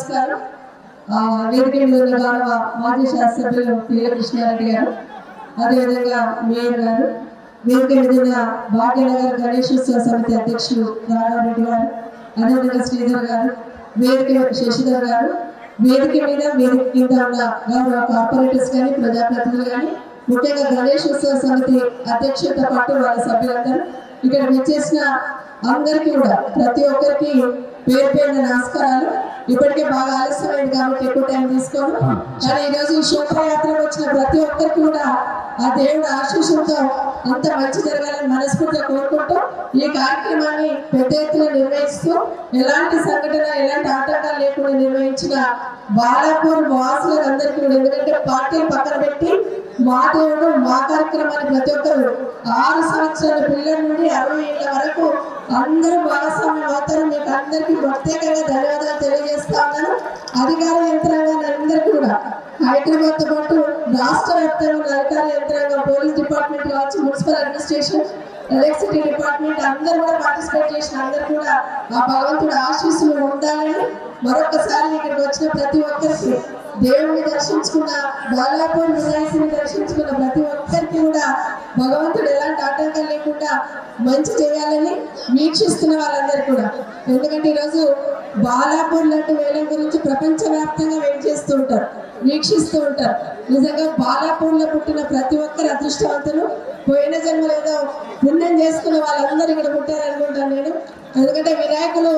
నమస్కారం. వేదిక మీద ఉన్న గౌరవ మాజీ శాసనసభ్యులు పిల్ల కృష్ణారెడ్డి గారు, అదేవిధంగా మేయర్ గారు, వేదిక మీద ఉన్న భాగ్యనగర్ గణేశోత్సవ సమితి అధ్యక్షులు రాఘారెడ్డి గారు, అదేవిధంగా శ్రీధర్ గారు, వేదిక శశిధర్ గారు, వేదిక మీద వేదిక కింద ఉన్న గౌరవ కార్పొరేటర్స్ కానీ ప్రజాప్రతినిధులు కానీ, ముఖ్యంగా గణేశోత్సవ సమితి అధ్యక్షులతో పాటు వాళ్ళ సభ్యులందరూ ఇక్కడ విచ్చేసిన అందరికీ కూడా ప్రతి ఒక్కరికి పేరు పేరున నమస్కారాలు. ఇప్పటికే బాగా ఆలస్యమైంది కాబట్టి ఎక్కువ టైం తీసుకోను, కానీ ఈరోజు ఈ శోభయాత్రకు వచ్చిన ప్రతి ఒక్కరికి కూడా ఆ దేవుడు ఆశీస్సులతో అంత మంచి జరగాలని మనస్ఫూర్తిగా కోరుకుంటూ ఈ కార్యక్రమాన్ని పెద్ద ఎత్తున నిర్వహిస్తూ ఎలాంటి సంఘటన ఎలాంటి ఆటంకాలు లేకుండా నిర్వహించిన బాలాపూర్ వాసులందరికీ కూడా, ఎందుకంటే పార్టీని పక్కన పెట్టి మా దేవుడు మా కార్యక్రమాన్ని ప్రతి ఒక్కరు 6 సంవత్సరాల పిల్లల నుండి 60 ఏళ్ళ వరకు అందరూ భాగస్వామ్యం అవుతారు. మీకు అందరికీ ప్రత్యేకంగా ధన్యవాదాలు తెలియజేస్తా ఉన్నాను. అధికార యంత్రాంగాన్ని అందరికీ కూడా హైదరాబాద్ తో పాటు రాష్ట్ర వ్యాప్తంగా అధికార యంత్రాంగం, పోలీస్ డిపార్ట్మెంట్ కావచ్చు, మున్సిపల్ అడ్మినిస్ట్రేషన్, ఎలక్ట్రిసిటీ డిపార్ట్మెంట్ అందరూ కూడా పార్టిసిపేట్ చేసిన అందరూ కూడా ఆ భగవంతుడు ఆశీస్సులు ఉండాలని మరొకసారి ఇక్కడికి వచ్చిన ప్రతి ఒక్కరికి, దేవుడిని దర్శించుకున్న బాలాపూర్ వినాయకుడిని దర్శించుకున్న ప్రతి ఒక్కరికి కూడా భగవంతుడు ఎలాంటి ఆటంకాలు లేకుండా మంచి చేయాలని వీక్షిస్తున్న వాళ్ళందరూ కూడా. ఎందుకంటే ఈరోజు బాలాపూర్ లాంటి వేలం గురించి ప్రపంచవ్యాప్తంగా వెయిట్ చేస్తూ ఉంటారు, వీక్షిస్తూ ఉంటారు. నిజంగా బాలాపూర్లో పుట్టిన ప్రతి ఒక్కరు అదృష్టవంతులు. పోయిన జన్మలో ఏదో పుణ్యం చేసుకున్న వాళ్ళందరూ ఇక్కడ పుట్టారనుకుంటాను నేను. ఎందుకంటే వినాయకులు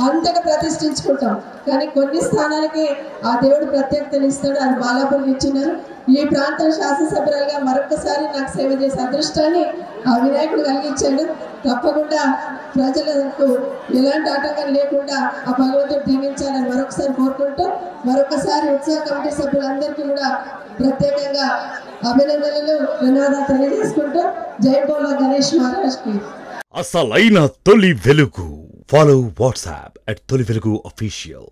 అంతగా ప్రతిష్ఠించుకుంటాం, కానీ కొన్ని స్థానాలకి ఆ దేవుడు ప్రత్యేకతలు ఇస్తాడు. అది బాలాపూర్కి ఇచ్చినారు. ఈ ప్రాంత శాసనసభ్యులుగా మరొకసారి నాకు సేవ చేసే అదృష్టాన్ని ఆ వినాయకుడు కలిగించాడు. తప్పకుండా ప్రజలకు ఎలాంటి ఆటంకం లేకుండా ఆ భగవంతుడు దీవించాలని మరొకసారి కోరుకుంటూ, మరొకసారి ఉత్సవ కమిటీ సభ్యులందరికీ కూడా ప్రత్యేకంగా అభినందనలు, ధన్యవాదాలు తెలియజేసుకుంటూ జై బోలో గణేష్ మహారాజ్ కి. అసలైన తొలి వెలుగు. ఫాలో వాట్సాప్ @తొలి వెలుగు official.